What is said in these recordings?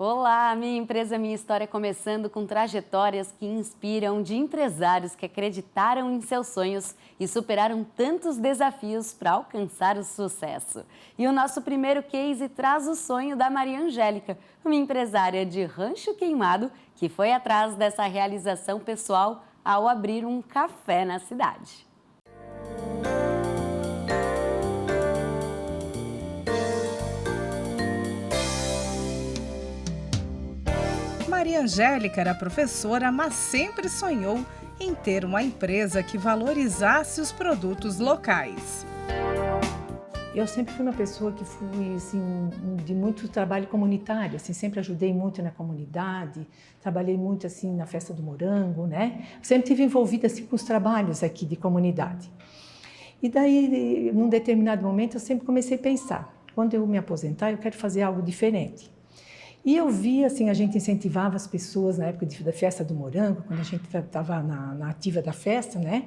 Olá, minha empresa, minha história, começando com trajetórias que inspiram, de empresários que acreditaram em seus sonhos e superaram tantos desafios para alcançar o sucesso. E o nosso primeiro case traz o sonho da Maria Angélica, uma empresária de Rancho Queimado que foi atrás dessa realização pessoal ao abrir um café na cidade. Maria Angélica era professora, mas sempre sonhou em ter uma empresa que valorizasse os produtos locais. Eu sempre fui uma pessoa que fui assim, de muito trabalho comunitário, assim, sempre ajudei muito na comunidade, trabalhei muito assim na Festa do Morango, né? Sempre estive envolvida assim, com os trabalhos aqui de comunidade. E daí, num determinado momento, eu sempre comecei a pensar, quando eu me aposentar, eu quero fazer algo diferente. E eu vi, assim, a gente incentivava as pessoas na época da Festa do Morango, quando a gente estava na ativa da festa, né?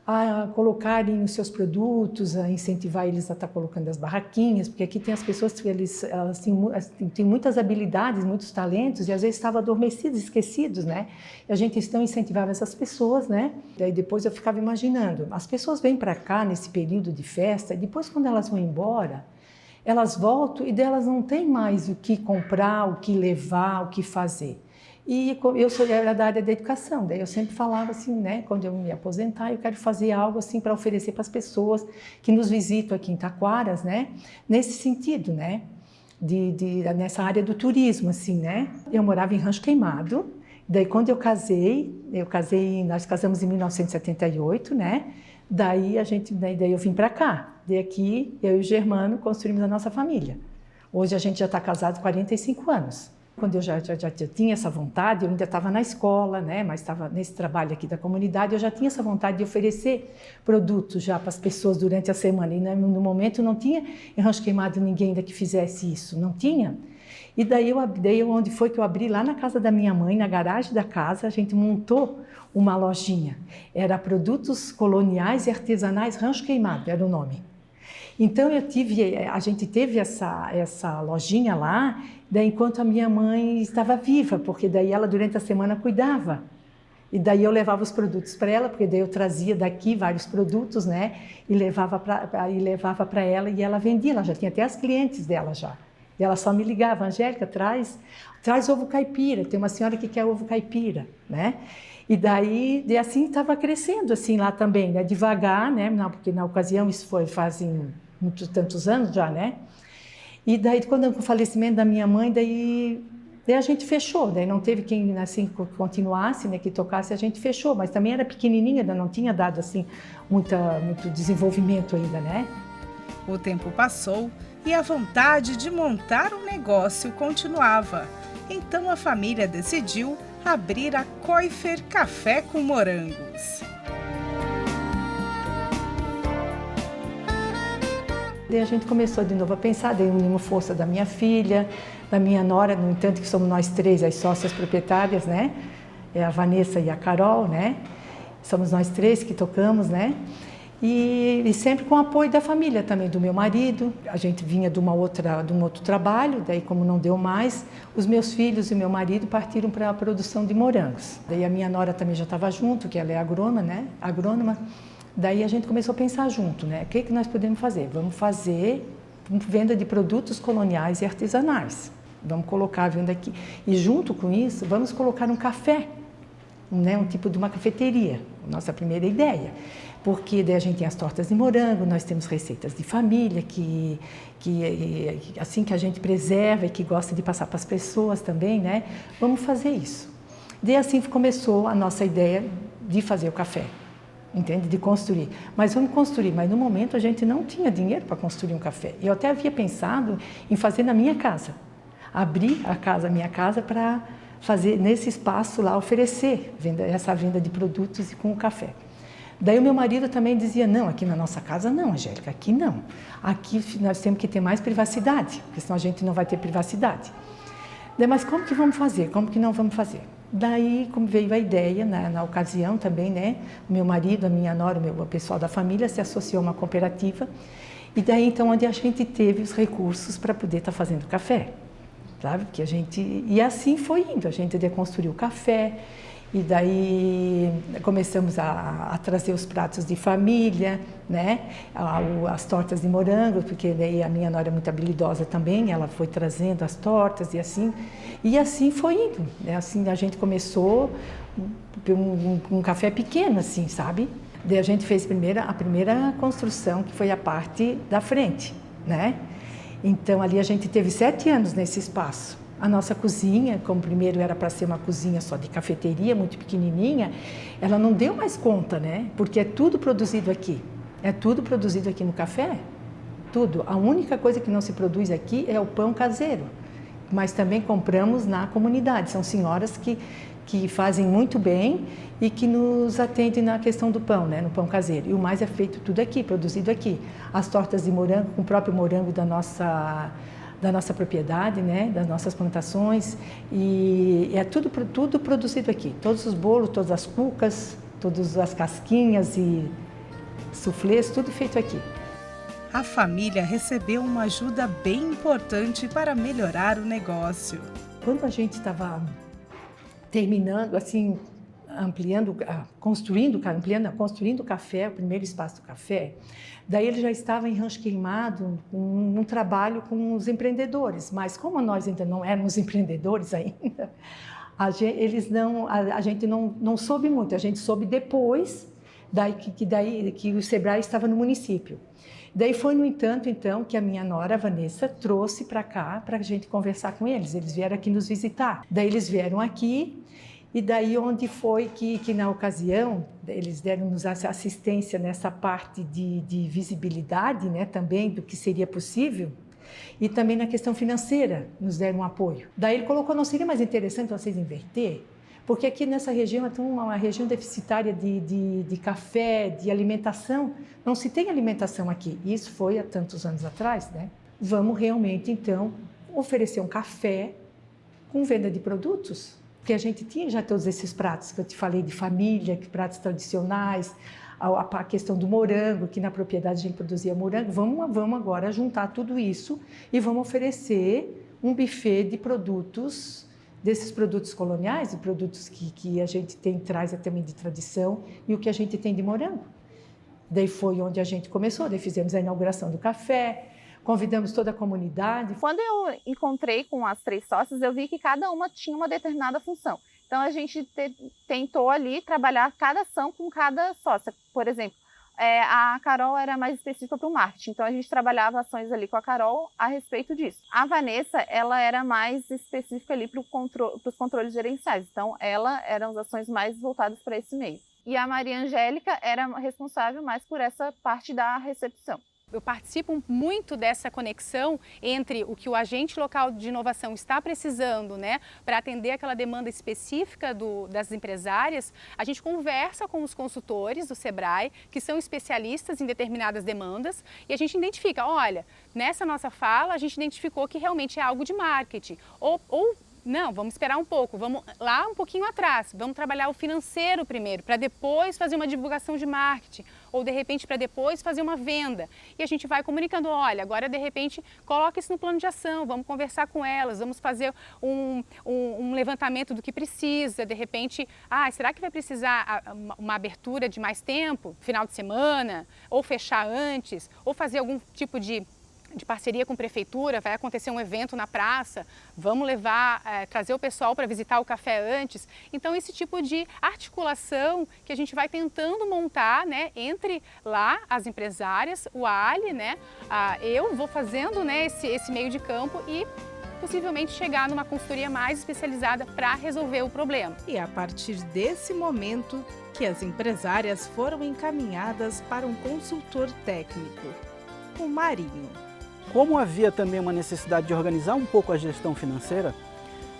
A colocarem os seus produtos, a incentivar eles a estar colocando as barraquinhas, porque aqui tem as pessoas que elas têm muitas habilidades, muitos talentos, e às vezes estavam adormecidos, esquecidos, né? E a gente então incentivava essas pessoas, né? Daí depois eu ficava imaginando, as pessoas vêm para cá nesse período de festa, e depois quando elas vão embora, elas voltam e delas não tem mais o que comprar, o que levar, o que fazer. E eu era da área da educação, daí eu sempre falava assim, né, quando eu me aposentar, eu quero fazer algo assim para oferecer para as pessoas que nos visitam aqui em Taquaras, né, nesse sentido, né, nessa área do turismo, assim, né. Eu morava em Rancho Queimado, daí quando nós casamos em 1978, né, daí eu vim para cá. Daí aqui, eu e o Germano construímos a nossa família. Hoje a gente já está casado há 45 anos. Quando eu já tinha essa vontade, eu ainda estava na escola, né? Mas estava nesse trabalho aqui da comunidade, eu já tinha essa vontade de oferecer produtos já para as pessoas durante a semana. E no momento não tinha em Rancho Queimado ninguém ainda que fizesse isso, não tinha. E daí onde foi que eu abri? Lá na casa da minha mãe, na garagem da casa, a gente montou uma lojinha. Era Produtos Coloniais e Artesanais Rancho Queimado, era o nome. Então a gente teve essa lojinha lá, daí enquanto a minha mãe estava viva, porque daí ela durante a semana cuidava. E daí eu levava os produtos para ela, porque daí eu trazia daqui vários produtos, né? E levava para ela e ela vendia, ela já tinha até as clientes dela já. E ela só me ligava, Angélica, traz ovo caipira, tem uma senhora que quer ovo caipira, né? E daí assim estava crescendo assim lá também, né? Devagar, né? Não, porque na ocasião isso fazem tantos anos já, né? E daí quando o falecimento da minha mãe, daí a gente fechou, daí não teve quem assim continuasse, né? Que tocasse, a gente fechou, mas também era pequenininha, ainda não tinha dado assim muito desenvolvimento ainda, né? O tempo passou e a vontade de montar um negócio continuava. Então a família decidiu abrir a Koifer Café com Morangos. Daí a gente começou de novo a pensar, daí unimos força da minha filha, da minha nora, no entanto que somos nós três as sócias proprietárias, né? É a Vanessa e a Carol, né? Somos nós três que tocamos, né? E sempre com o apoio da família também, do meu marido. A gente vinha de um outro trabalho, daí como não deu mais, os meus filhos e meu marido partiram para a produção de morangos. Daí a minha nora também já estava junto, que ela é agrônoma, né? Agrônoma. Daí a gente começou a pensar junto, né? O que nós podemos fazer? Vamos fazer venda de produtos coloniais e artesanais. Vamos colocar a venda aqui. E junto com isso, vamos colocar um café, né? Um tipo de uma cafeteria. Nossa primeira ideia. Porque daí a gente tem as tortas de morango, nós temos receitas de família que assim que a gente preserva e que gosta de passar para as pessoas também, né? Vamos fazer isso. Daí assim começou a nossa ideia de fazer o café, entende? De construir. Mas vamos construir, mas no momento a gente não tinha dinheiro para construir um café. Eu até havia pensado em fazer na minha casa, abrir a minha casa para fazer nesse espaço lá, oferecer essa venda de produtos e com o café. Daí o meu marido também dizia, não, aqui na nossa casa não, Angélica, aqui não. Aqui nós temos que ter mais privacidade, porque senão a gente não vai ter privacidade. Daí, mas como que vamos fazer? Como que não vamos fazer? Daí, como veio a ideia, na ocasião também, né? O meu marido, a minha nora, o pessoal da família se associou a uma cooperativa. E daí, então, onde a gente teve os recursos para poder estar fazendo café. sabe? Porque e assim foi indo, a gente deconstruiu o café, e daí começamos a trazer os pratos de família, né? As tortas de morango, porque daí a minha nora é muito habilidosa também, ela foi trazendo as tortas e assim foi indo, né? Assim a gente começou um café pequeno, assim, sabe? Daí a gente fez a primeira construção, que foi a parte da frente, né? Então ali a gente teve 7 anos nesse espaço. A nossa cozinha, como primeiro era para ser uma cozinha só de cafeteria, muito pequenininha, ela não deu mais conta, né? Porque é tudo produzido aqui. É tudo produzido aqui no café. Tudo. A única coisa que não se produz aqui é o pão caseiro. Mas também compramos na comunidade. São senhoras que fazem muito bem e que nos atendem na questão do pão, né? No pão caseiro. E o mais é feito tudo aqui, produzido aqui. As tortas de morango, com o próprio morango da nossa propriedade, né, das nossas plantações, e é tudo produzido aqui. Todos os bolos, todas as cucas, todas as casquinhas e suflês, tudo feito aqui. A família recebeu uma ajuda bem importante para melhorar o negócio. Quando a gente estava terminando, assim, construindo o café, o primeiro espaço do café, daí ele já estava em Rancho Queimado, um trabalho com os empreendedores, mas como nós ainda não éramos empreendedores ainda, a gente não soube muito, a gente soube depois que o Sebrae estava no município. Daí foi, no entanto, então, que a minha nora, a Vanessa, trouxe para cá para a gente conversar com eles. Eles vieram aqui nos visitar. Daí eles vieram aqui. E daí onde foi que na ocasião, eles deram-nos assistência nessa parte de visibilidade, né, também do que seria possível, e também na questão financeira, nos deram um apoio. Daí ele colocou, não seria mais interessante vocês inverter? Porque aqui nessa região é uma região deficitária de café, de alimentação, não se tem alimentação aqui. Isso foi há tantos anos atrás, né? Vamos realmente, então, oferecer um café com venda de produtos, porque a gente tinha já todos esses pratos que eu te falei de família, que pratos tradicionais, a questão do morango, que na propriedade a gente produzia morango. Vamos agora juntar tudo isso e vamos oferecer um buffet de produtos, desses produtos coloniais, de produtos que a gente traz também de tradição e o que a gente tem de morango. Daí foi onde a gente começou, daí fizemos a inauguração do café, convidamos toda a comunidade. Quando eu encontrei com as 3 sócias, eu vi que cada uma tinha uma determinada função. Então, a gente tentou ali trabalhar cada ação com cada sócia. Por exemplo, a Carol era mais específica para o marketing, então a gente trabalhava ações ali com a Carol a respeito disso. A Vanessa, ela era mais específica ali para os controles gerenciais, então ela eram as ações mais voltadas para esse meio. E a Maria Angélica era responsável mais por essa parte da recepção. Eu participo muito dessa conexão entre o que o agente local de inovação está precisando, né, para atender aquela demanda específica das empresárias. A gente conversa com os consultores do Sebrae, que são especialistas em determinadas demandas, e a gente identifica, olha, nessa nossa fala a gente identificou que realmente é algo de marketing, ou não, vamos esperar um pouco, vamos lá um pouquinho atrás, vamos trabalhar o financeiro primeiro, para depois fazer uma divulgação de marketing, ou de repente para depois fazer uma venda. E a gente vai comunicando, olha, agora de repente coloca isso no plano de ação, vamos conversar com elas, vamos fazer um levantamento do que precisa, de repente, será que vai precisar uma abertura de mais tempo, final de semana, ou fechar antes, ou fazer algum tipo de parceria com a prefeitura, vai acontecer um evento na praça, vamos trazer o pessoal para visitar o café antes. Então, esse tipo de articulação que a gente vai tentando montar, né, entre lá as empresárias, o Ali, né, eu vou fazendo, né, esse meio de campo e possivelmente chegar numa consultoria mais especializada para resolver o problema. E é a partir desse momento que as empresárias foram encaminhadas para um consultor técnico, o Marinho. Como havia também uma necessidade de organizar um pouco a gestão financeira,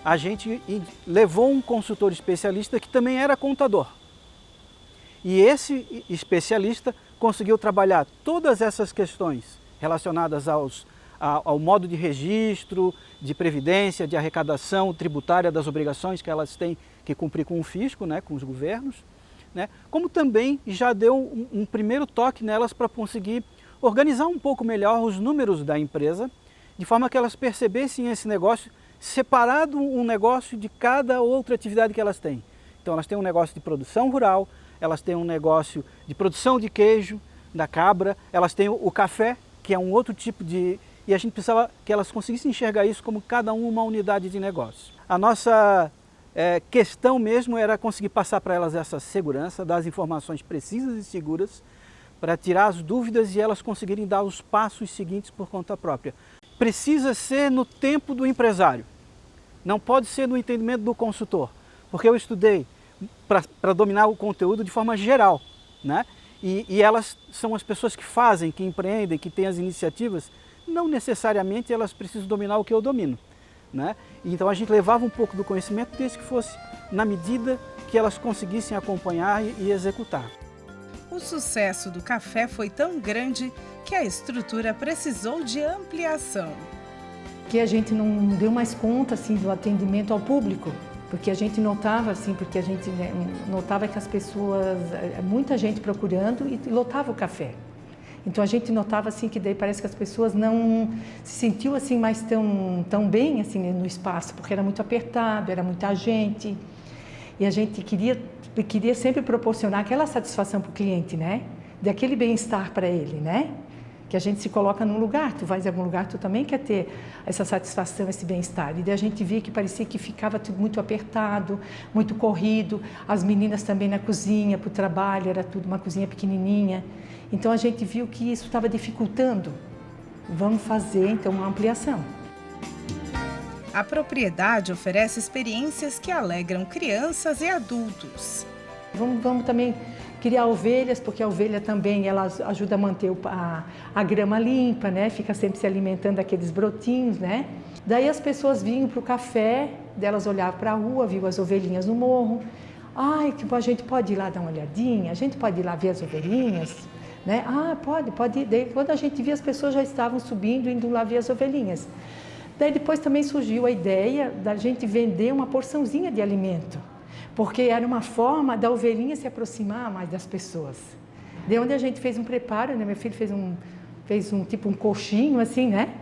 a gente levou um consultor especialista que também era contador. E esse especialista conseguiu trabalhar todas essas questões relacionadas ao modo de registro, de previdência, de arrecadação tributária das obrigações que elas têm que cumprir com o fisco, né, com os governos, né, como também já deu um primeiro toque nelas para conseguir organizar um pouco melhor os números da empresa, de forma que elas percebessem esse negócio separado um negócio de cada outra atividade que elas têm. Então elas têm um negócio de produção rural, elas têm um negócio de produção de queijo, da cabra, elas têm o café, que é um outro tipo de... E a gente precisava que elas conseguissem enxergar isso como cada uma unidade de negócio. A nossa questão mesmo era conseguir passar para elas essa segurança, dar as informações precisas e seguras, para tirar as dúvidas e elas conseguirem dar os passos seguintes por conta própria. Precisa ser no tempo do empresário, não pode ser no entendimento do consultor, porque eu estudei para dominar o conteúdo de forma geral, né? E elas são as pessoas que fazem, que empreendem, que têm as iniciativas, não necessariamente elas precisam dominar o que eu domino, né? Então a gente levava um pouco do conhecimento desde que fosse na medida que elas conseguissem acompanhar e executar. O sucesso do café foi tão grande que a estrutura precisou de ampliação. Que a gente não deu mais conta assim do atendimento ao público, porque a gente notava notava que as pessoas, muita gente procurando e lotava o café. Então a gente notava assim que daí parece que as pessoas não se sentiam assim mais tão bem assim no espaço, porque era muito apertado, era muita gente. E a gente queria sempre proporcionar aquela satisfação para o cliente, né? Daquele bem-estar para ele, né? Que a gente se coloca num lugar, tu vais em algum lugar, tu também quer ter essa satisfação, esse bem-estar. E daí a gente via que parecia que ficava tudo muito apertado, muito corrido. As meninas também na cozinha, para o trabalho, era tudo uma cozinha pequenininha. Então a gente viu que isso estava dificultando. Vamos fazer então uma ampliação. A propriedade oferece experiências que alegram crianças e adultos. Vamos também criar ovelhas, porque a ovelha também ela ajuda a manter a grama limpa, né? Fica sempre se alimentando daqueles brotinhos, né? Daí as pessoas vinham para o café, delas olhavam para a rua, viam as ovelhinhas no morro. Ai, tipo, a gente pode ir lá dar uma olhadinha, a gente pode ir lá ver as ovelhinhas, né? Ah, pode ir. Daí, quando a gente via, as pessoas já estavam subindo, indo lá ver as ovelhinhas. Daí depois também surgiu a ideia da gente vender uma porçãozinha de alimento, porque era uma forma da ovelhinha se aproximar mais das pessoas. De onde a gente fez um preparo, né? Meu filho fez um tipo um coxinho assim, né?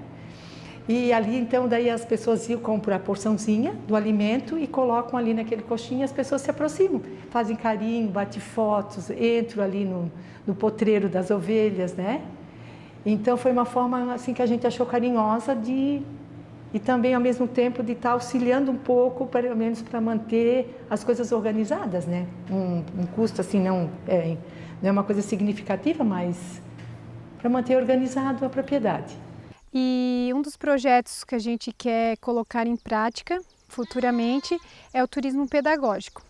E ali então daí as pessoas iam comprar a porçãozinha do alimento e colocam ali naquele coxinho e as pessoas se aproximam, fazem carinho, batem fotos, entram ali no potreiro das ovelhas, né? Então foi uma forma assim que a gente achou carinhosa e também ao mesmo tempo de estar auxiliando um pouco, pelo menos para manter as coisas organizadas, né? Um custo assim não é uma coisa significativa, mas para manter organizado a propriedade. E um dos projetos que a gente quer colocar em prática futuramente é o turismo pedagógico.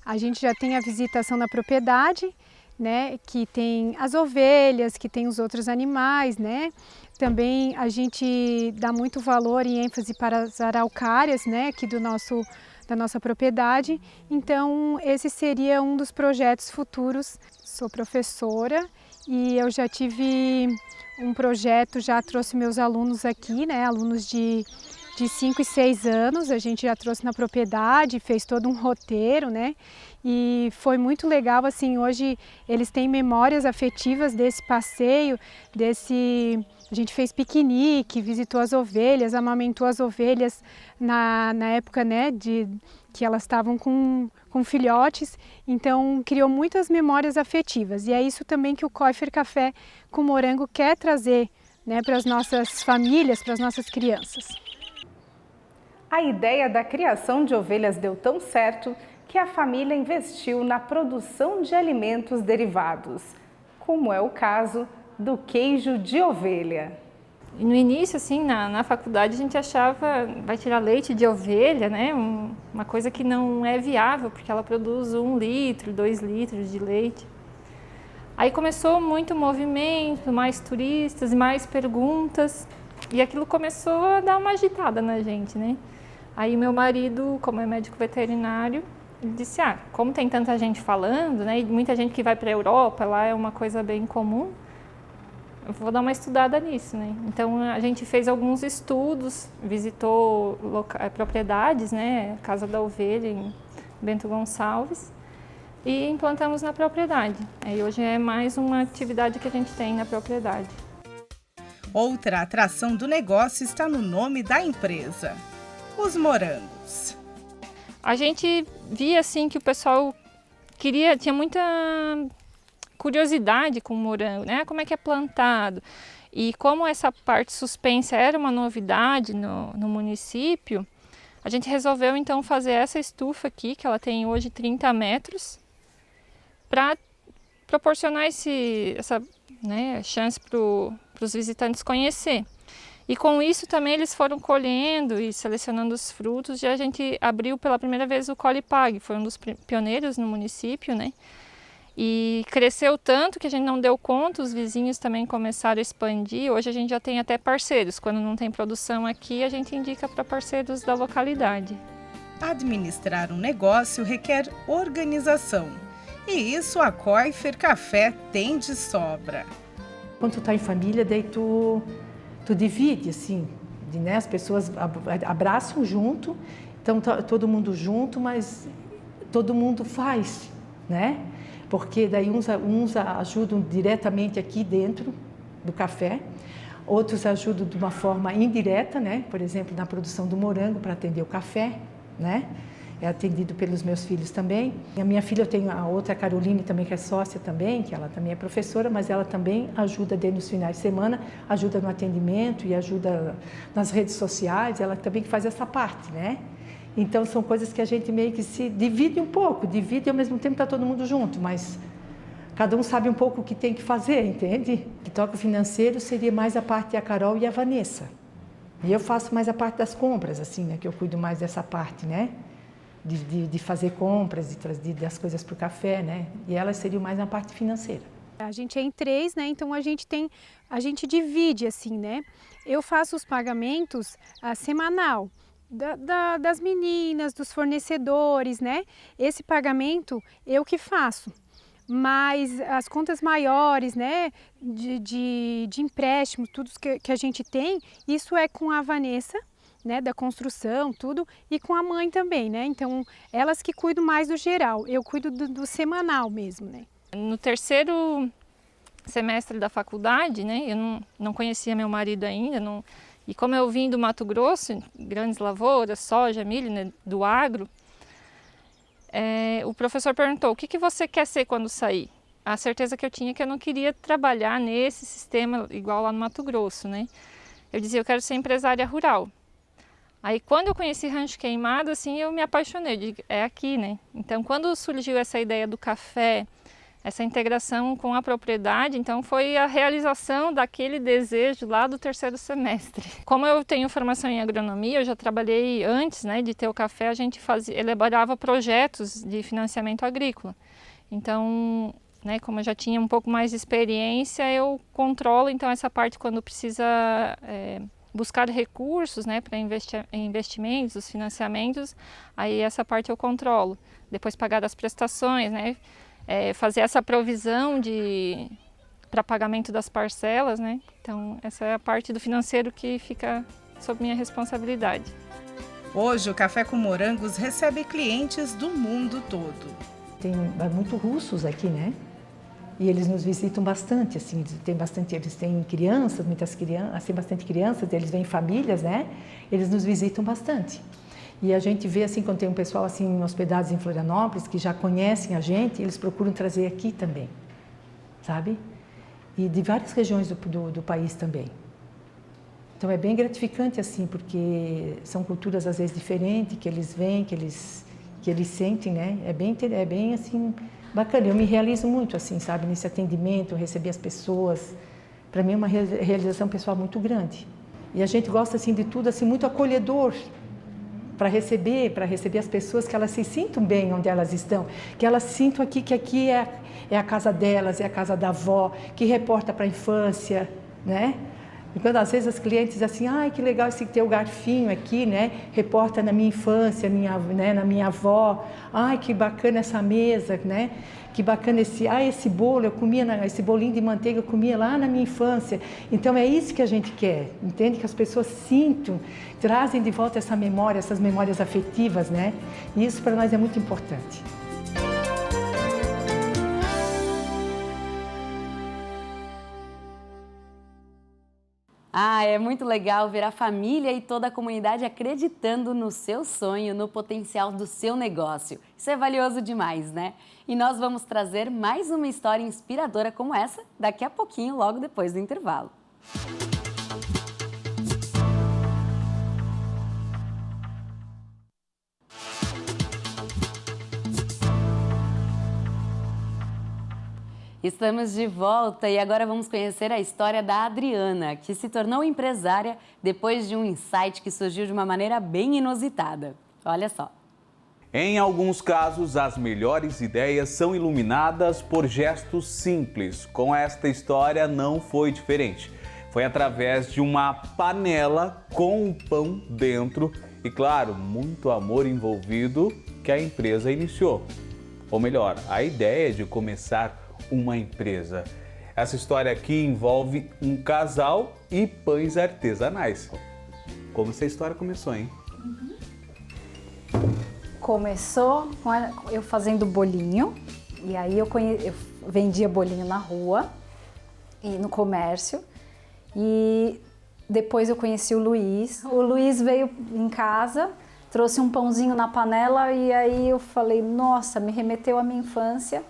A gente já tem a visitação na propriedade, né, que tem as ovelhas, que tem os outros animais, né? Também a gente dá muito valor e ênfase para as araucárias, né, aqui da nossa propriedade. Então, esse seria um dos projetos futuros. Sou professora e eu já tive um projeto, já trouxe meus alunos aqui, né, alunos de 5 e 6 anos, a gente já trouxe na propriedade, fez todo um roteiro, né? E foi muito legal, assim, hoje eles têm memórias afetivas desse passeio, a gente fez piquenique, visitou as ovelhas, amamentou as ovelhas na época, né, que elas estavam com filhotes, então criou muitas memórias afetivas. E é isso também que o Koifer Café com Morango quer trazer, né, para as nossas famílias, para as nossas crianças. A ideia da criação de ovelhas deu tão certo que a família investiu na produção de alimentos derivados, como é o caso do queijo de ovelha. No início, assim, na faculdade, a gente achava vai tirar leite de ovelha, né? Uma coisa que não é viável, porque ela produz 1 litro, 2 litros de leite. Aí começou muito movimento, mais turistas, mais perguntas, e aquilo começou a dar uma agitada na gente, né? Aí meu marido, como é médico veterinário, ele disse, como tem tanta gente falando, né, e muita gente que vai para a Europa, lá é uma coisa bem comum, eu vou dar uma estudada nisso, né? Então a gente fez alguns estudos, visitou propriedades, né, Casa da Ovelha, em Bento Gonçalves, e implantamos na propriedade. Aí hoje é mais uma atividade que a gente tem na propriedade. Outra atração do negócio está no nome da empresa. os morangos. A gente via assim que o pessoal tinha muita curiosidade com o morango, né? Como é que é plantado? E como essa parte suspensa era uma novidade no município, a gente resolveu então fazer essa estufa aqui, que ela tem hoje 30 metros, para proporcionar essa chance para os visitantes conhecer. E com isso também eles foram colhendo e selecionando os frutos, e a gente abriu pela primeira vez o Colipag, foi um dos pioneiros no município, né? E cresceu tanto que a gente não deu conta, os vizinhos também começaram a expandir. Hoje a gente já tem até parceiros, quando não tem produção aqui, a gente indica para parceiros da localidade. Administrar um negócio requer organização, e isso a Koifer Café tem de sobra. Quando tu tá em família, daí tu divide, assim, né? As pessoas abraçam junto, então tá todo mundo junto, mas todo mundo faz, né? Porque daí uns ajudam diretamente aqui dentro do café, outros ajudam de uma forma indireta, né? Por exemplo, na produção do morango para atender o café, né? É atendido pelos meus filhos também. E a minha filha, eu tenho a outra Caroline também, que é sócia também, que ela também é professora, mas ela também ajuda dentro dos finais de semana, ajuda no atendimento e ajuda nas redes sociais, ela também faz essa parte, né? Então são coisas que a gente meio que se divide um pouco, divide e ao mesmo tempo está todo mundo junto, mas cada um sabe um pouco o que tem que fazer, entende? O que toca o financeiro seria mais a parte da Carol e a Vanessa. E eu faço mais a parte das compras, assim, né? Que eu cuido mais dessa parte, né? De fazer compras, de trazer das coisas para o café, né? E elas seriam mais na parte financeira. A gente é em 3, né? Então a gente divide assim, né? Eu faço os pagamentos semanal das meninas, dos fornecedores, né? Esse pagamento eu que faço. Mas as contas maiores, né? De empréstimo, tudo que a gente tem, isso é com a Vanessa, né, da construção, tudo, e com a mãe também, né? Então, elas que cuidam mais do geral, eu cuido do semanal mesmo, né? No terceiro semestre da faculdade, né, eu não conhecia meu marido ainda, e como eu vim do Mato Grosso, grandes lavouras, soja, milho, né, do agro, o professor perguntou, o que você quer ser quando sair? A certeza que eu tinha é que eu não queria trabalhar nesse sistema igual lá no Mato Grosso, né? Eu dizia, eu quero ser empresária rural. Aí quando eu conheci Rancho Queimado, assim, eu me apaixonei, digo, é aqui, né? Então quando surgiu essa ideia do café, essa integração com a propriedade, então foi a realização daquele desejo lá do terceiro semestre. Como eu tenho formação em agronomia, eu já trabalhei antes, né, de ter o café, a gente elaborava projetos de financiamento agrícola. Então, né, como eu já tinha um pouco mais de experiência, eu controlo então essa parte quando precisa buscar recursos, né, para investimentos, os financiamentos, aí essa parte eu controlo. Depois pagar as prestações, né, fazer essa provisão para pagamento das parcelas, né? Então essa é a parte do financeiro que fica sob minha responsabilidade. Hoje o Café com Morangos recebe clientes do mundo todo. Tem muito russos aqui, né? E eles nos visitam bastante, assim, eles têm crianças, muitas crianças, assim, bastante crianças, eles vêm em famílias, né? Eles nos visitam bastante. E a gente vê, assim, quando tem um pessoal, assim, hospedados em Florianópolis, que já conhecem a gente, eles procuram trazer aqui também, sabe? E de várias regiões do país também. Então é bem gratificante, assim, porque são culturas, às vezes, diferentes, que eles veem, que eles sentem, né? É bem, assim, bacana. Eu me realizo muito, assim, sabe? Nesse atendimento, receber as pessoas. Para mim é uma realização pessoal muito grande. E a gente gosta, assim, de tudo, assim, muito acolhedor, para receber as pessoas, que elas se sintam bem onde elas estão, que elas sintam aqui que aqui é a casa delas, é a casa da avó, que reporta para a infância, né? E quando às vezes as clientes dizem assim, ai, que legal esse teu garfinho aqui, né? Reporta na minha infância, na minha avó, ai, que bacana essa mesa, né? Que bacana esse bolo, eu comia, esse bolinho de manteiga eu comia lá na minha infância. Então é isso que a gente quer, entende? Que as pessoas sintam, trazem de volta essa memória, essas memórias afetivas, né? E isso para nós é muito importante. Ah, é muito legal ver a família e toda a comunidade acreditando no seu sonho, no potencial do seu negócio. Isso é valioso demais, né? E nós vamos trazer mais uma história inspiradora como essa daqui a pouquinho, logo depois do intervalo. Estamos de volta e agora vamos conhecer a história da Adriana, que se tornou empresária depois de um insight que surgiu de uma maneira bem inusitada. Olha só. Em alguns casos, as melhores ideias são iluminadas por gestos simples. Com esta história não foi diferente. Foi através de uma panela com um pão dentro e, claro, muito amor envolvido que a empresa iniciou. Ou melhor, a ideia de começar uma empresa. Essa história aqui envolve um casal e pães artesanais. Como essa história começou, hein? Começou com eu fazendo bolinho, e aí eu vendia bolinho na rua e no comércio, e depois eu conheci o Luiz. O Luiz veio em casa, trouxe um pãozinho na panela e aí eu falei, nossa, me remeteu à minha infância,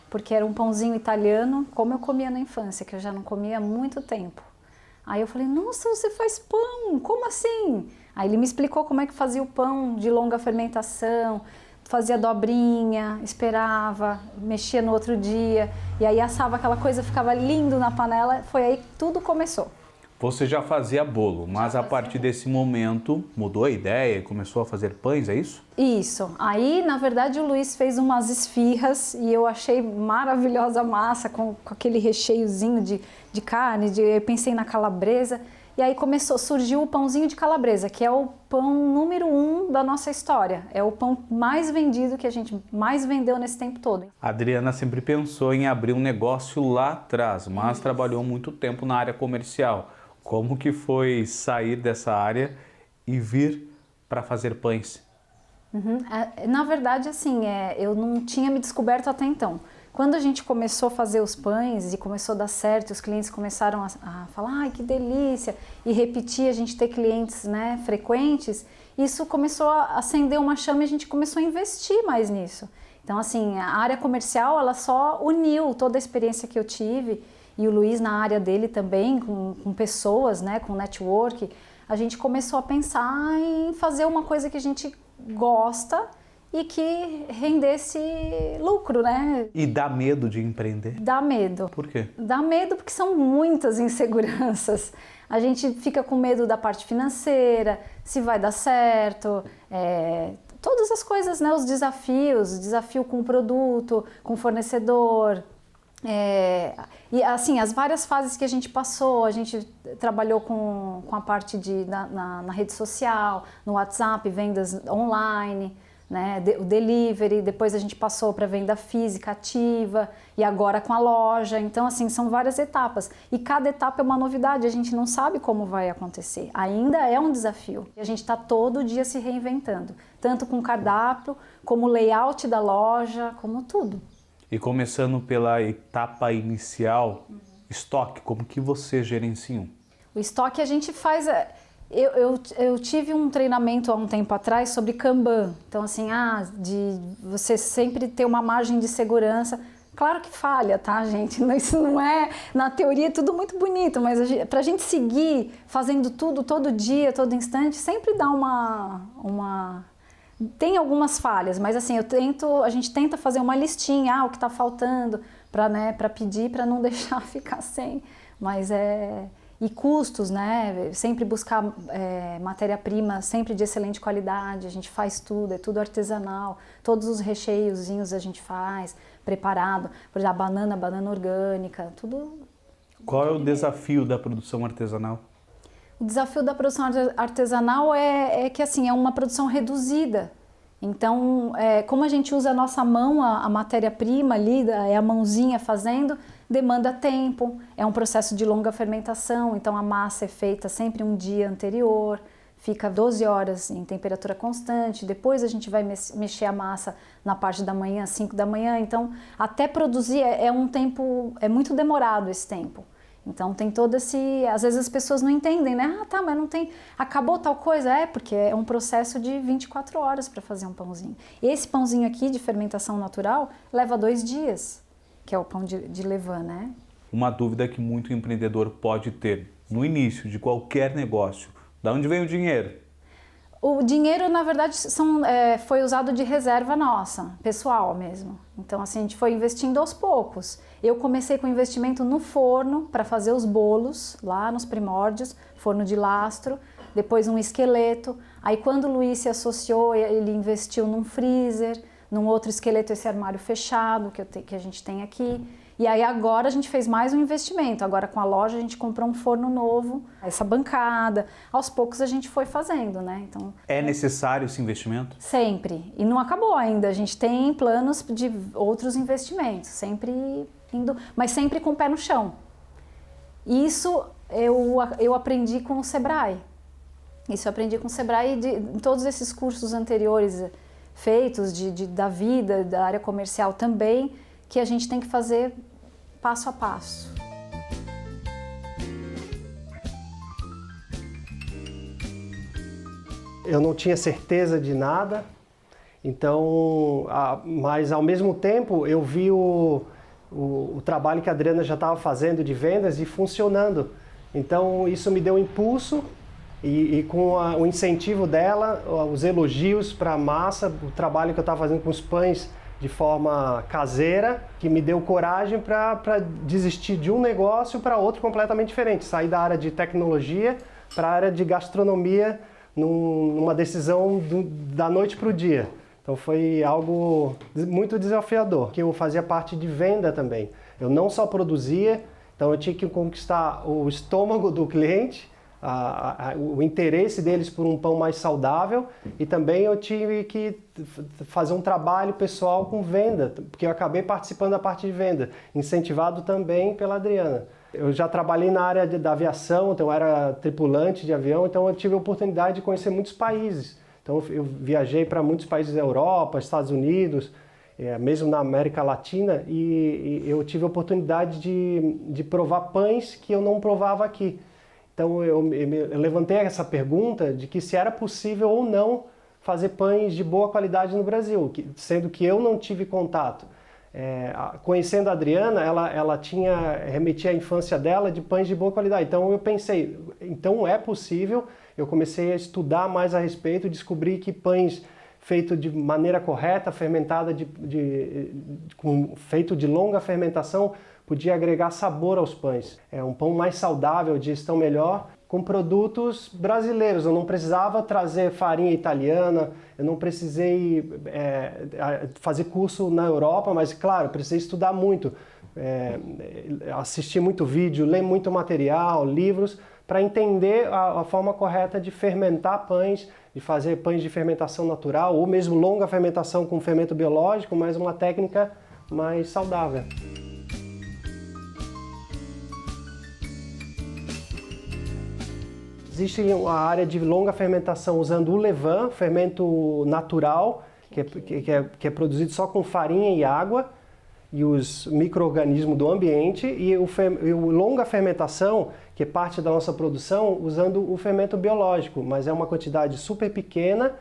porque era um pãozinho italiano, como eu comia na infância, que eu já não comia há muito tempo. Aí eu falei, nossa, você faz pão, como assim? Aí ele me explicou como é que fazia o pão de longa fermentação, fazia dobrinha, esperava, mexia no outro dia, e aí assava aquela coisa, ficava lindo na panela, foi aí que tudo começou. Você já fazia bolo, mas a partir desse momento mudou a ideia e começou a fazer pães, é isso? Isso. Aí, na verdade, o Luiz fez umas esfirras e eu achei maravilhosa a massa com aquele recheiozinho de carne, eu pensei na calabresa. E aí surgiu o pãozinho de calabresa, que é o pão número 1 da nossa história. É o pão mais vendido, que a gente mais vendeu nesse tempo todo. A Adriana sempre pensou em abrir um negócio lá atrás, mas trabalhou muito tempo na área comercial. Como que foi sair dessa área e vir para fazer pães? Na verdade, assim, eu não tinha me descoberto até então. Quando a gente começou a fazer os pães e começou a dar certo, os clientes começaram a falar, ai, que delícia, e repetir, a gente ter clientes, né, frequentes, isso começou a acender uma chama e a gente começou a investir mais nisso. Então, assim, a área comercial, ela só uniu toda a experiência que eu tive, e o Luiz na área dele também, com pessoas, né, com network, a gente começou a pensar em fazer uma coisa que a gente gosta e que rendesse lucro, né? E dá medo de empreender? Dá medo. Por quê? Dá medo porque são muitas inseguranças. A gente fica com medo da parte financeira, se vai dar certo, todas as coisas, né? Os desafios, desafio com o produto, com o fornecedor. E assim, as várias fases que a gente passou, a gente trabalhou com a parte na rede social, no WhatsApp, vendas online, né, o delivery, depois a gente passou para venda física ativa e agora com a loja. Então, assim, são várias etapas e cada etapa é uma novidade, a gente não sabe como vai acontecer, ainda é um desafio. A gente está todo dia se reinventando, tanto com o cardápio, como o layout da loja, como tudo. E começando pela etapa inicial, estoque, como que você gerencia? O estoque a gente faz... Eu tive um treinamento há um tempo atrás sobre Kanban. Então, assim, de você sempre ter uma margem de segurança. Claro que falha, tá, gente? Isso não é... Na teoria é tudo muito bonito, mas pra gente seguir fazendo tudo, todo dia, todo instante, sempre dá Tem algumas falhas, mas assim, a gente tenta fazer uma listinha, o que está faltando, para pedir, para não deixar ficar sem. Mas E custos, né? Sempre buscar matéria-prima, sempre de excelente qualidade, a gente faz tudo, é tudo artesanal, todos os recheiozinhos a gente faz, preparado, por exemplo, a banana orgânica, tudo. Qual é o desafio da produção artesanal? O desafio da produção artesanal é que assim, é uma produção reduzida. Então, como a gente usa a nossa mão, a matéria-prima ali, é a mãozinha fazendo, demanda tempo, é um processo de longa fermentação, então a massa é feita sempre um dia anterior, fica 12 horas em temperatura constante, depois a gente vai mexer a massa na parte da manhã, 5 da manhã, então até produzir é um tempo, é muito demorado esse tempo. Então tem todo esse... Às vezes as pessoas não entendem, né? Ah, tá, mas não tem... Acabou tal coisa? É, porque é um processo de 24 horas para fazer um pãozinho. Esse pãozinho aqui de fermentação natural leva 2 dias, que é o pão de levain, né? Uma dúvida que muito empreendedor pode ter no início de qualquer negócio: de onde vem o dinheiro? O dinheiro, na verdade, foi usado de reserva nossa, pessoal mesmo. Então, assim, a gente foi investindo aos poucos. Eu comecei com investimento no forno para fazer os bolos, lá nos primórdios, forno de lastro, depois um esqueleto. Aí, quando o Luiz se associou, ele investiu num freezer, num outro esqueleto, esse armário fechado que a gente tem aqui. E aí agora a gente fez mais um investimento, agora com a loja a gente comprou um forno novo, essa bancada, aos poucos a gente foi fazendo, né? Então, é necessário esse investimento? Sempre, e não acabou ainda, a gente tem planos de outros investimentos, sempre indo, mas sempre com o pé no chão. Isso eu aprendi com o Sebrae, em todos esses cursos anteriores feitos da vida, da área comercial também, que a gente tem que fazer passo a passo. Eu não tinha certeza de nada, então, mas ao mesmo tempo eu vi o trabalho que a Adriana já estava fazendo de vendas e funcionando. Então isso me deu um impulso e com o incentivo dela, os elogios para a massa, o trabalho que eu estava fazendo com os pães de forma caseira, que me deu coragem para desistir de um negócio para outro completamente diferente. Sair da área de tecnologia para a área de gastronomia numa decisão da noite para o dia. Então foi algo muito desafiador, que eu fazia parte de venda também. Eu não só produzia, então eu tinha que conquistar o estômago do cliente, o interesse deles por um pão mais saudável, e também eu tive que fazer um trabalho pessoal com venda, porque eu acabei participando da parte de venda, incentivado também pela Adriana. Eu já trabalhei na área da aviação, então eu era tripulante de avião, então eu tive a oportunidade de conhecer muitos países. Então eu viajei para muitos países da Europa, Estados Unidos, mesmo na América Latina, e eu tive a oportunidade de provar pães que eu não provava aqui. Então eu levantei essa pergunta de que se era possível ou não fazer pães de boa qualidade no Brasil, sendo que eu não tive contato. Conhecendo a Adriana, ela remetia à infância dela de pães de boa qualidade. Então eu pensei, então é possível. Eu comecei a estudar mais a respeito, descobri que pães feitos de maneira correta, fermentada feito de longa fermentação, podia agregar sabor aos pães. É um pão mais saudável, digestão melhor, com produtos brasileiros. Eu não precisava trazer farinha italiana, eu não precisei fazer curso na Europa, mas claro, precisei estudar muito, assistir muito vídeo, ler muito material, livros, para entender a forma correta de fermentar pães, de fazer pães de fermentação natural, ou mesmo longa fermentação com fermento biológico, mas uma técnica mais saudável. Existe a área de longa fermentação usando o levain, fermento natural, que é produzido só com farinha e água e os micro-organismos do ambiente, e o longa fermentação, que é parte da nossa produção, usando o fermento biológico, mas é uma quantidade super pequena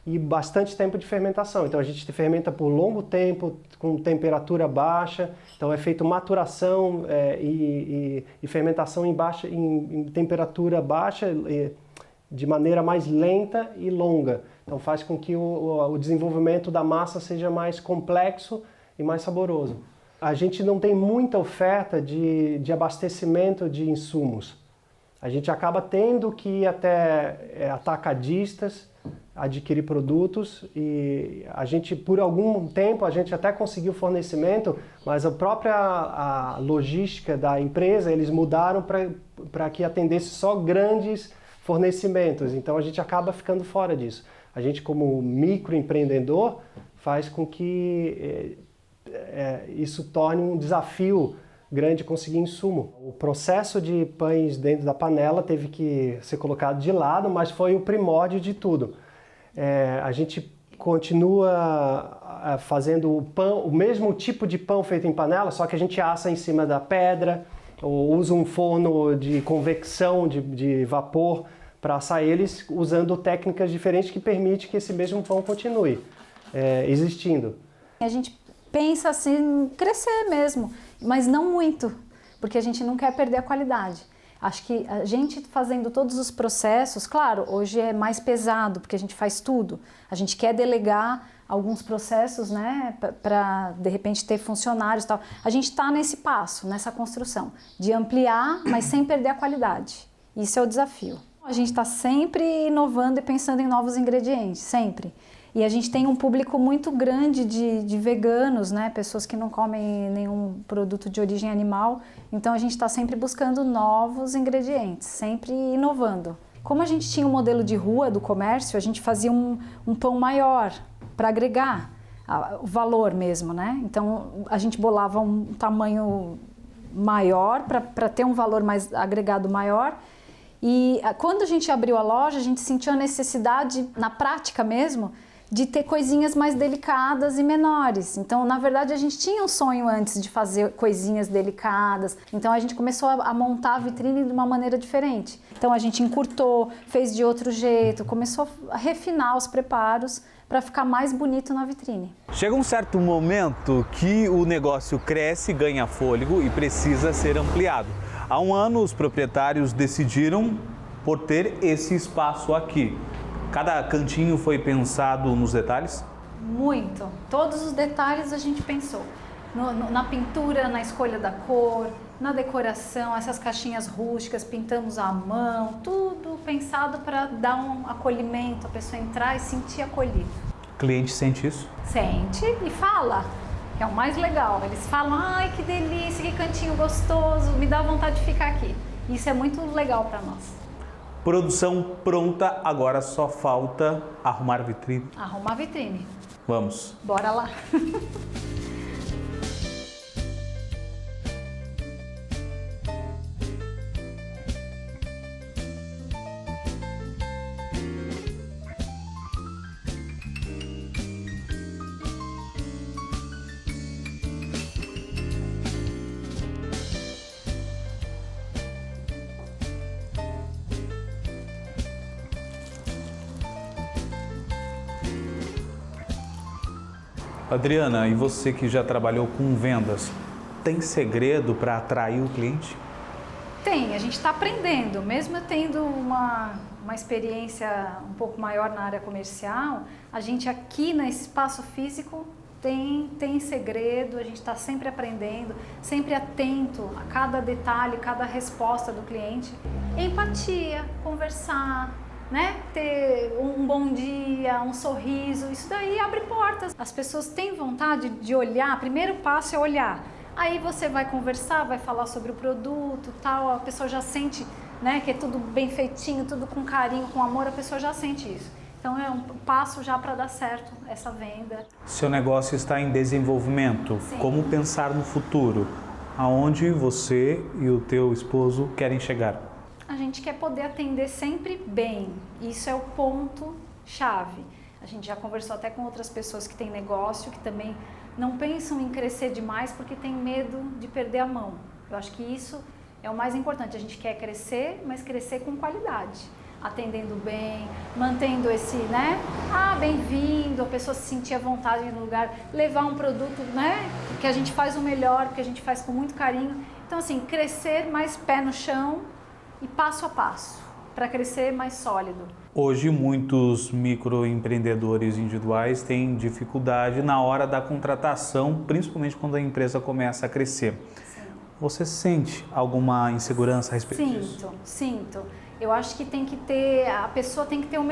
e bastante tempo de fermentação. Então a gente fermenta por longo tempo, com temperatura baixa, então é feito maturação e fermentação em temperatura baixa, de maneira mais lenta e longa. Então faz com que o desenvolvimento da massa seja mais complexo e mais saboroso. A gente não tem muita oferta de abastecimento de insumos. A gente acaba tendo que ir até atacadistas, adquirir produtos, e a gente, por algum tempo, a gente até conseguiu fornecimento, mas a própria logística da empresa, eles mudaram para que atendesse só grandes fornecimentos, então a gente acaba ficando fora disso. A gente, como microempreendedor, faz com que isso torne um desafio grande conseguir insumo. O processo de pães dentro da panela teve que ser colocado de lado, mas foi o primórdio de tudo. A gente continua fazendo o mesmo tipo de pão feito em panela, só que a gente assa em cima da pedra, ou usa um forno de convecção de vapor para assar eles, usando técnicas diferentes que permitem que esse mesmo pão continue existindo. A gente pensa assim, crescer mesmo, mas não muito, porque a gente não quer perder a qualidade. Acho que a gente fazendo todos os processos, claro, hoje é mais pesado, porque a gente faz tudo. A gente quer delegar alguns processos, né, para de repente ter funcionários e tal. A gente está nesse passo, nessa construção, de ampliar, mas sem perder a qualidade. Isso é o desafio. A gente está sempre inovando e pensando em novos ingredientes, sempre. E a gente tem um público muito grande de veganos, né? Pessoas que não comem nenhum produto de origem animal. Então a gente está sempre buscando novos ingredientes, sempre inovando. Como a gente tinha um modelo de rua do comércio, a gente fazia um pão maior para agregar o valor mesmo, né? Então a gente bolava um tamanho maior para ter um valor mais agregado maior. E quando a gente abriu a loja, a gente sentiu a necessidade, na prática mesmo, de ter coisinhas mais delicadas e menores. Então, na verdade, a gente tinha um sonho antes de fazer coisinhas delicadas. Então, a gente começou a montar a vitrine de uma maneira diferente. Então, a gente encurtou, fez de outro jeito, começou a refinar os preparos para ficar mais bonito na vitrine. Chega um certo momento que o negócio cresce, ganha fôlego e precisa ser ampliado. Há um ano, os proprietários decidiram por ter esse espaço aqui. Cada cantinho foi pensado nos detalhes? Muito. Todos os detalhes a gente pensou. Na pintura, na escolha da cor, na decoração, essas caixinhas rústicas, pintamos à mão, tudo pensado para dar um acolhimento, a pessoa entrar e sentir acolhido. O cliente sente isso? Sente e fala, que é o mais legal. Eles falam, ai que delícia, que cantinho gostoso, me dá vontade de ficar aqui. Isso é muito legal para nós. Produção pronta, agora só falta arrumar a vitrine. Arrumar a vitrine. Vamos. Bora lá. Adriana, e você que já trabalhou com vendas, tem segredo para atrair o cliente? Tem, a gente está aprendendo, mesmo tendo uma experiência um pouco maior na área comercial, a gente aqui nesse espaço físico tem segredo, a gente está sempre aprendendo, sempre atento a cada detalhe, cada resposta do cliente. Empatia, conversar, né? Ter um bom dia, um sorriso, isso daí abre portas. As pessoas têm vontade de olhar, primeiro passo é olhar. Aí você vai conversar, vai falar sobre o produto, tal, a pessoa já sente, né, que é tudo bem feitinho, tudo com carinho, com amor, a pessoa já sente isso. Então é um passo já para dar certo essa venda. Seu negócio está em desenvolvimento. Sim. Como pensar no futuro? Aonde você e o teu esposo querem chegar? A gente quer poder atender sempre bem, isso é o ponto-chave. A gente já conversou até com outras pessoas que têm negócio, que também não pensam em crescer demais porque tem medo de perder a mão. Eu acho que isso é o mais importante, a gente quer crescer, mas crescer com qualidade, atendendo bem, mantendo esse, né, bem-vindo, a pessoa se sentir à vontade no lugar, levar um produto, né, que a gente faz o melhor, que a gente faz com muito carinho. Então assim, crescer mais pé no chão, e passo a passo, para crescer mais sólido. Hoje, muitos microempreendedores individuais têm dificuldade na hora da contratação, principalmente quando a empresa começa a crescer. Sim. Você sente alguma insegurança a respeito disso? Sinto. Eu acho que a pessoa tem que ter a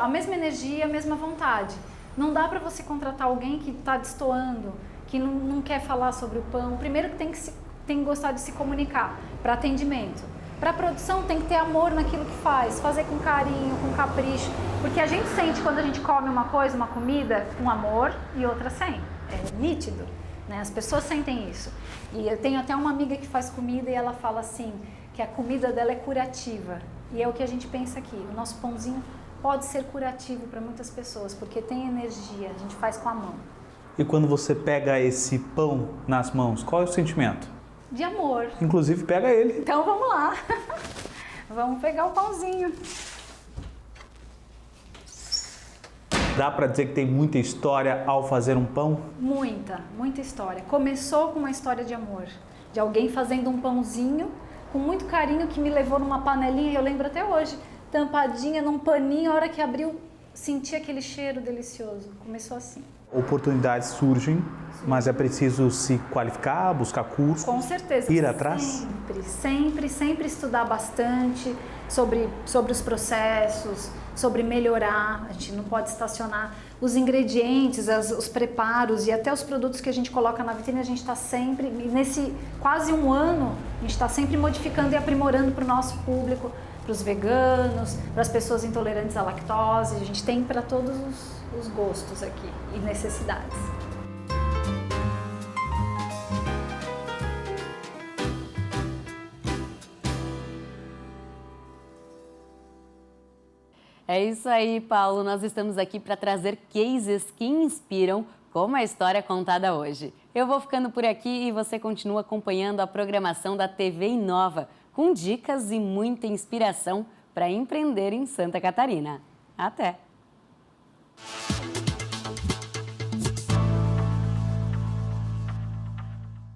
mesma energia, a mesma vontade. Não dá para você contratar alguém que está destoando, que não quer falar sobre o pão. Primeiro que tem que gostar de se comunicar para atendimento. Para a produção tem que ter amor naquilo que faz, fazer com carinho, com capricho, porque a gente sente quando a gente come uma coisa, uma comida, com amor e outra sem. É nítido, né? As pessoas sentem isso. E eu tenho até uma amiga que faz comida e ela fala assim, que a comida dela é curativa. E é o que a gente pensa aqui, o nosso pãozinho pode ser curativo para muitas pessoas, porque tem energia, a gente faz com a mão. E quando você pega esse pão nas mãos, qual é o sentimento? de amor. Inclusive, pega ele. Então vamos lá. Vamos pegar o pãozinho. Dá para dizer que tem muita história ao fazer um pão? Muita história. Começou com uma história de amor, de alguém fazendo um pãozinho com muito carinho que me levou numa panelinha, eu lembro até hoje, tampadinha num paninho, a hora que abriu, senti aquele cheiro delicioso. Começou assim. Oportunidades surgem, mas é preciso se qualificar, buscar cursos. Com certeza. Ir atrás? Sempre estudar bastante sobre os processos, sobre melhorar. A gente não pode estacionar. Os ingredientes, os preparos e até os produtos que a gente coloca na vitrine, a gente está sempre, nesse quase um ano, a gente está sempre modificando e aprimorando para o nosso público, para os veganos, para as pessoas intolerantes à lactose. A gente tem para todos os gostos aqui e necessidades. É isso aí, Paulo. Nós estamos aqui para trazer cases que inspiram, como a história contada hoje. Eu vou ficando por aqui e você continua acompanhando a programação da TV Inova, com dicas e muita inspiração para empreender em Santa Catarina. Até!